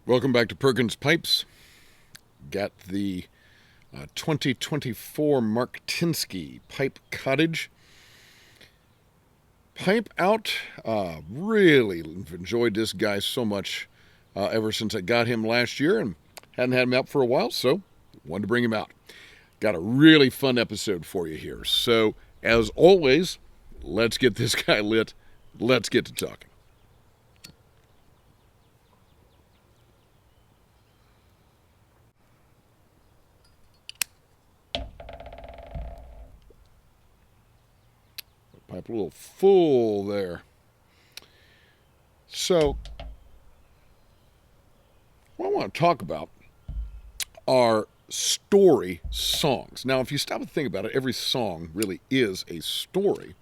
Welcome back to Perkins Pipes. Got the 2024 Mark Tinsky Pipe Cottage. Pipe out. Really enjoyed this guy so much ever since I got him last year and hadn't had him out for a while, so wanted to bring him out. Got a really fun episode for you here. So, as always, let's get this guy lit. Let's get to talking. Pipe a little full there. So, what I want to talk about are story songs. Now, if you stop and think about it, every song really is a story.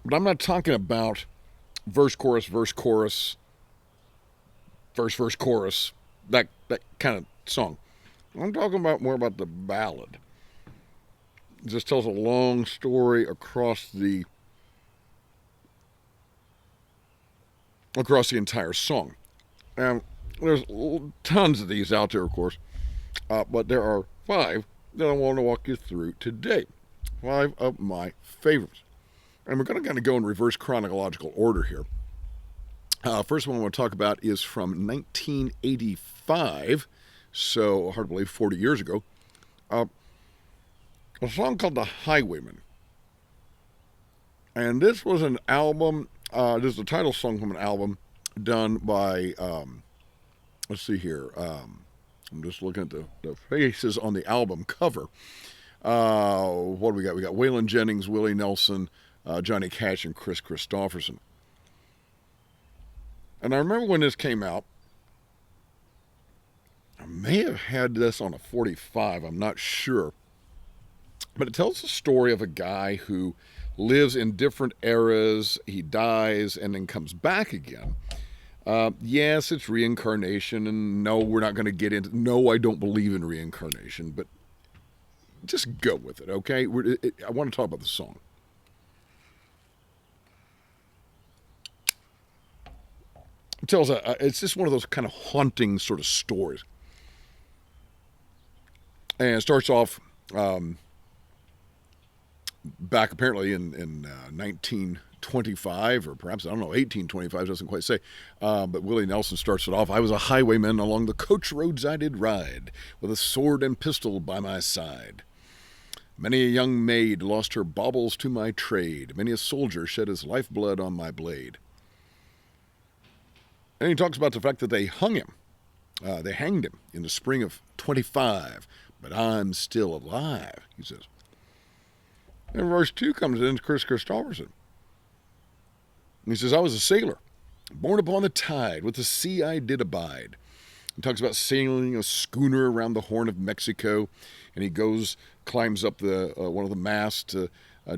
But I'm not talking about verse, chorus, verse, chorus, verse, chorus, that kind of song. I'm talking about more about the ballad. It just tells a long story across the entire song. And there's tons of these out there, of course, but there are 5 that I want to walk you through today. 5 of my favorites. And we're going to kind of go in reverse chronological order here. First one I want to talk about is from 1985, so hard to believe 40 years ago. A song called The Highwayman. And this was an album, this is the title song from an album done by, let's see here, I'm just looking at the faces on the album cover. What do we got? We got Waylon Jennings, Willie Nelson, Johnny Cash, and Chris Christopherson. And I remember when this came out, I may have had this on a 45, I'm not sure. But it tells the story of a guy who lives in different eras, he dies, and then comes back again. Yes, it's reincarnation, and no, we're not going to get into, no, I don't believe in reincarnation, but just go with it, okay? I want to talk about the song. It tells it's just one of those kind of haunting sort of stories. And it starts off back apparently in 1925, or perhaps, I don't know, 1825, doesn't quite say. But Willie Nelson starts it off. I was a highwayman along the coach roads I did ride, with a sword and pistol by my side. Many a young maid lost her baubles to my trade. Many a soldier shed his lifeblood on my blade. And he talks about the fact that they hung him. They hanged him in the spring of 25. But I'm still alive, he says. And verse 2 comes in, Chris Christopherson. He says, I was a sailor, born upon the tide, with the sea I did abide. He talks about sailing a schooner around the Horn of Mexico, and he climbs up the one of the masts to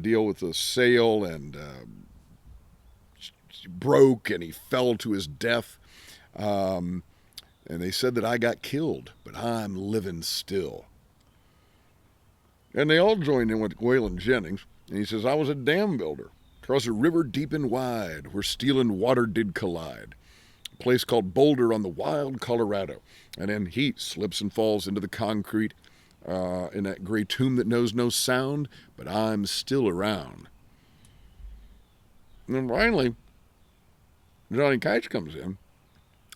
deal with the sail, and broke, and he fell to his death. And they said that I got killed, but I'm living still. And they all joined in with Waylon Jennings, and he says, I was a dam builder, across a river deep and wide, where steel and water did collide. A place called Boulder on the wild Colorado. And then heat slips and falls into the concrete, in that gray tomb that knows no sound, but I'm still around. And then finally, Johnny Cash comes in,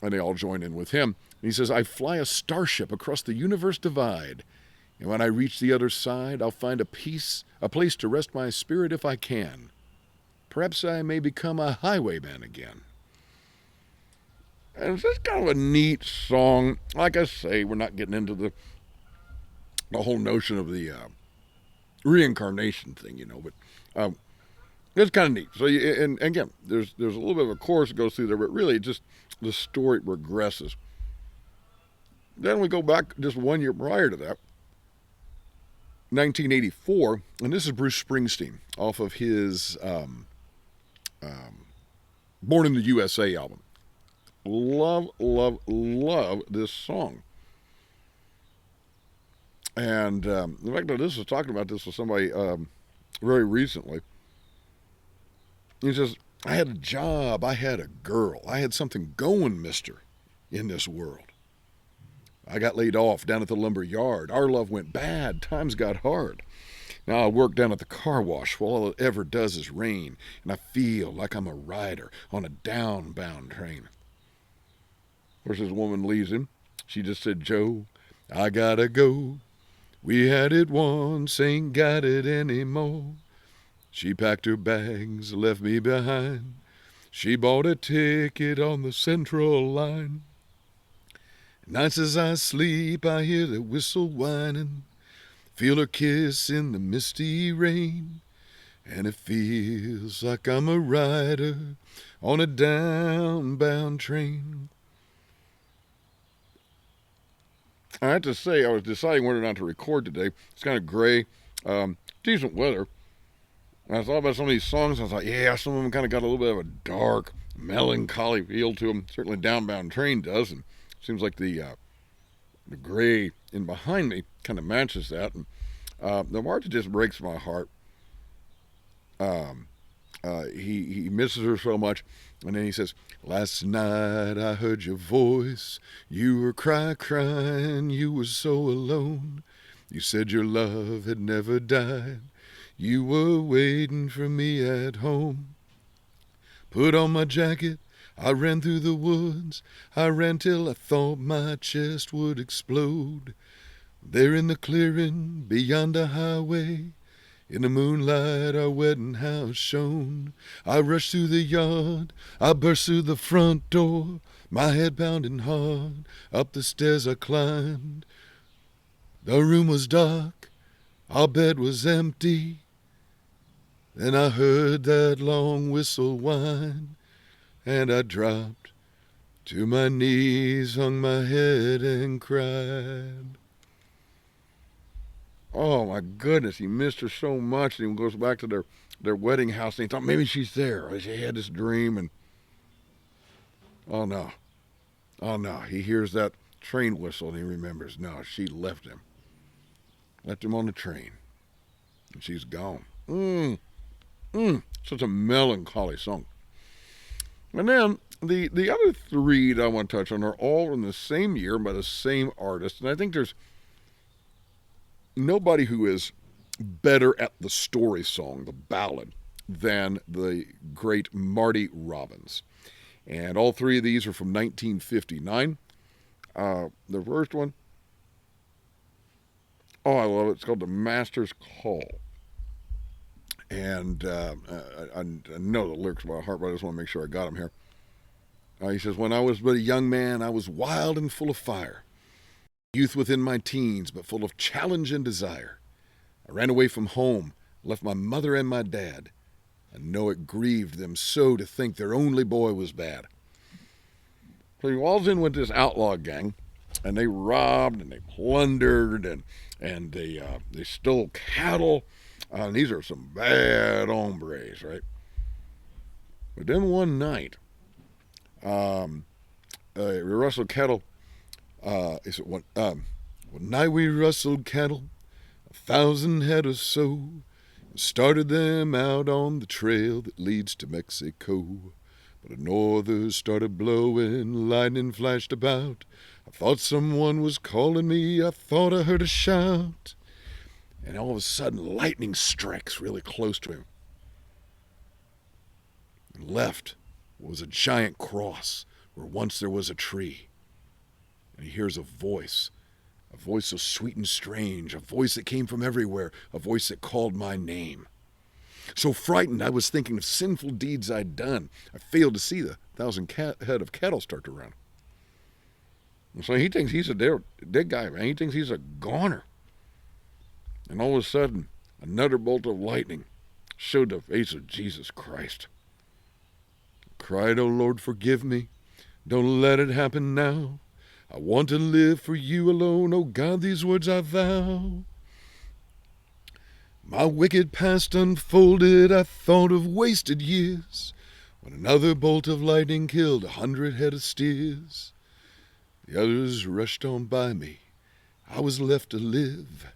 and they all join in with him. And he says, I fly a starship across the universe divide, and when I reach the other side, I'll find a place to rest my spirit if I can. Perhaps I may become a highwayman again. And it's just kind of a neat song. Like I say, we're not getting into the whole notion of the reincarnation thing, but it's kind of neat. So, and again, there's a little bit of a chorus that goes through there, but really just the story regresses. Then we go back just 1 year prior to that, 1984, and this is Bruce Springsteen off of his Born in the USA album. Love, love, love this song. And in fact, I was talking about this with somebody very recently. He says, I had a job, I had a girl, I had something going, mister, in this world. I got laid off down at the lumber yard. Our love went bad. Times got hard. Now I work down at the car wash while all it ever does is rain, and I feel like I'm a rider on a downbound train. Of course, this woman leaves him. She just said, Joe, I gotta go. We had it once, ain't got it anymore. She packed her bags, left me behind. She bought a ticket on the Central line. Nights as I sleep, I hear the whistle whining, feel her kiss in the misty rain, and it feels like I'm a rider on a downbound train. I have to say, I was deciding whether or not to record today. It's kind of gray, decent weather. And I thought about some of these songs, and I thought, yeah, some of them kind of got a little bit of a dark, melancholy feel to them. Certainly Downbound Train does, and it seems like the gray in behind me kind of matches that. And the March just breaks my heart. He misses her so much, and then he says, last night I heard your voice. You were crying, you were so alone. You said your love had never died. You were waiting for me at home. Put on my jacket, I ran through the woods. I ran till I thought my chest would explode. There in the clearing beyond the highway, in the moonlight our wedding house shone. I rushed through the yard, I burst through the front door, my head pounding hard, up the stairs I climbed. The room was dark, our bed was empty. Then I heard that long whistle whine, and I dropped to my knees, hung my head and cried. Oh my goodness, he missed her so much, and he goes back to their wedding house, and he thought maybe she's there. He had this dream, and oh no, he hears that train whistle, and he remembers, no, she left him on the train, and she's gone. Such a melancholy song. And then the other three that I want to touch on are all in the same year by the same artist, and I think there's nobody who is better at the story song, the ballad, than the great Marty Robbins. And all three of these are from 1959. The first one, oh, I love it. It's called The Master's Call. And I know the lyrics by heart, but I just want to make sure I got them here. He says, when I was but a young man, I was wild and full of fire. Youth within my teens, but full of challenge and desire. I ran away from home, left my mother and my dad. I know it grieved them so to think their only boy was bad. So he walls in with this outlaw gang, and they robbed and they plundered and they stole cattle. And these are some bad hombres, right? But then one night, we rustled cattle. One night we rustled cattle, 1,000 head or so, and started them out on the trail that leads to Mexico. But a norther started blowing, lightning flashed about. I thought someone was calling me, I thought I heard a shout. And all of a sudden, lightning strikes really close to him. And left was a giant cross where once there was a tree. And he hears a voice so sweet and strange, a voice that came from everywhere, a voice that called my name. So frightened, I was thinking of sinful deeds I'd done. I failed to see the 1,000 head of cattle start to run. And so he thinks he's a dead guy, man. He thinks he's a goner. And all of a sudden, another bolt of lightning showed the face of Jesus Christ. I cried, oh Lord, forgive me. Don't let it happen now. I want to live for you alone. Oh God, these words I vow. My wicked past unfolded, I thought of wasted years, when another bolt of lightning killed 100 head of steers. The others rushed on by me. I was left to live.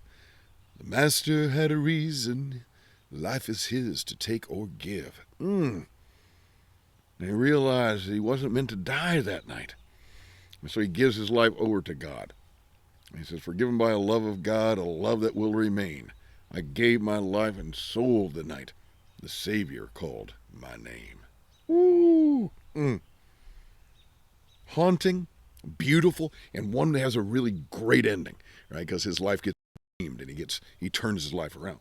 The master had a reason. Life is his to take or give. And he realized he wasn't meant to die that night. And so he gives his life over to God. He says, forgiven by a love of God, a love that will remain. I gave my life and soul the night the Savior called my name. Woo! Haunting, beautiful, and one that has a really great ending, right? Because his life gets redeemed and he turns his life around.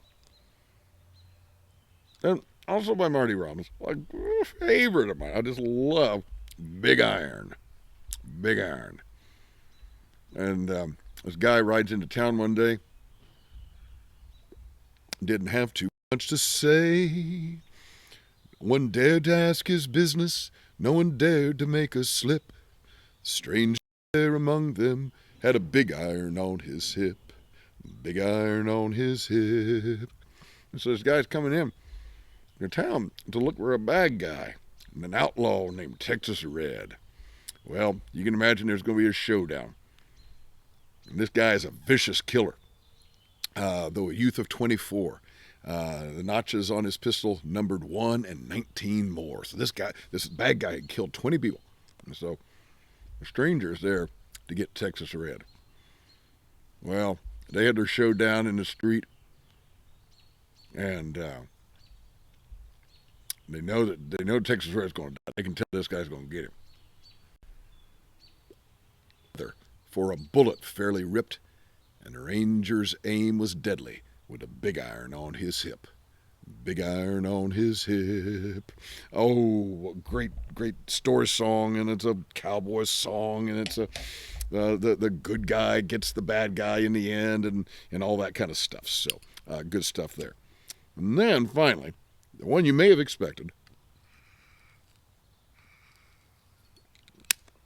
And also by Marty Robbins, a favorite of mine. I just love Big Iron. Big Iron. And this guy rides into town one day. Didn't have too much to say. No one dared to ask his business. No one dared to make a slip. Stranger there among them had a big iron on his hip. Big iron on his hip. And so this guy's coming in to town to look for a bad guy, an outlaw named Texas Red. Well, you can imagine there's going to be a showdown. And this guy is a vicious killer, though a youth of 24. The notches on his pistol numbered 1 and 19 more. So this bad guy had killed 20 people. And so the stranger is there to get Texas Red. Well, they had their showdown in the street, and they know Texas Red's going to die. They can tell this guy's going to get him. For a bullet fairly ripped, and the ranger's aim was deadly, with a big iron on his hip. Big iron on his hip. Oh, great story song, and it's a cowboy song, and it's the good guy gets the bad guy in the end, and all that kind of stuff. So good stuff there. And then finally, the one you may have expected.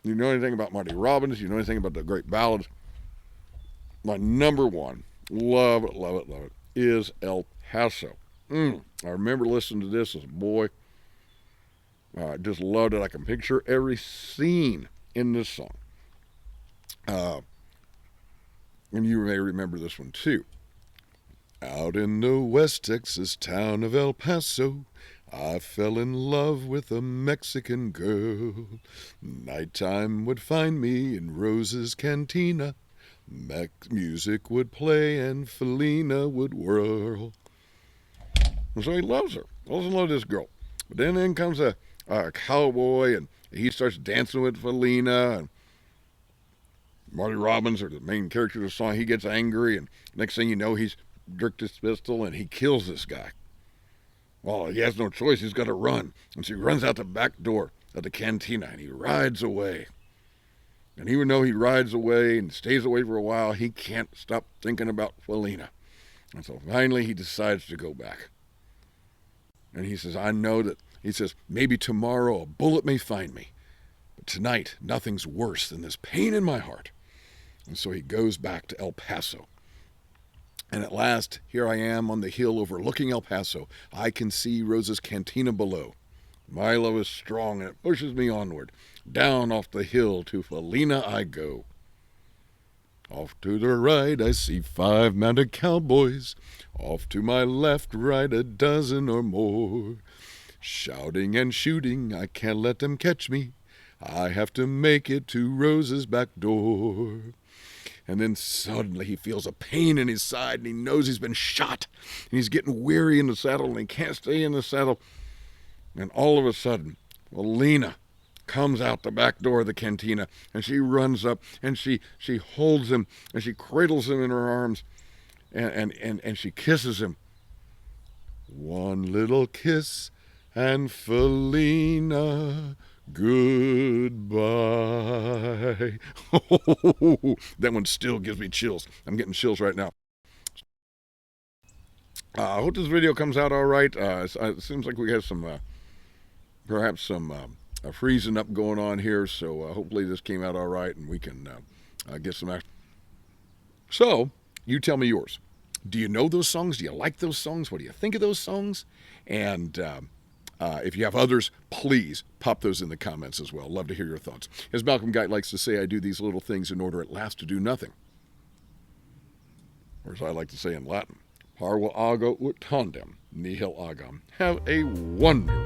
You know anything about Marty Robbins? You know anything about the great ballads? My number one, love it, is El Paso. I remember listening to this as a boy. I just loved it. I can picture every scene in this song. And you may remember this one too. Out in the West Texas town of El Paso, I fell in love with a Mexican girl. Nighttime would find me in Rose's cantina. Music would play and Felina would whirl. And so he loves her. Doesn't love this girl. But then in comes a cowboy, and he starts dancing with Felina. And Marty Robbins, or the main character of the song, he gets angry, and next thing you know, he's jerked his pistol and he kills this guy. Well, he has no choice. He's got to run. And so he runs out the back door of the cantina and he rides away. And even though he rides away and stays away for a while, he can't stop thinking about Felina. And so finally he decides to go back. And he says, I know that, he says, maybe tomorrow a bullet may find me. But tonight, nothing's worse than this pain in my heart. And so he goes back to El Paso. And at last, here I am on the hill overlooking El Paso. I can see Rose's cantina below. My love is strong and it pushes me onward. Down off the hill to Felina I go. Off to the right I see 5 mounted cowboys. Off to my left, right, a dozen or more. Shouting and shooting, I can't let them catch me. I have to make it to Rose's back door. And then suddenly he feels a pain in his side and he knows he's been shot. And he's getting weary in the saddle and he can't stay in the saddle. And all of a sudden, Felina comes out the back door of the cantina and she runs up and she holds him and she cradles him in her arms and she kisses him. One little kiss and Felina, goodbye. That one still gives me chills. I'm getting chills right now. I hope this video comes out all right. It seems like we have some, perhaps some freezing up going on here. So hopefully this came out all right and we can get some action. So you tell me yours. Do you know those songs? Do you like those songs? What do you think of those songs? And if you have others, please pop those in the comments as well. Love to hear your thoughts. As Malcolm Guite likes to say, I do these little things in order at last to do nothing. Or as I like to say in Latin, Parva ago ut tandem, nihil agam. Have a wonderful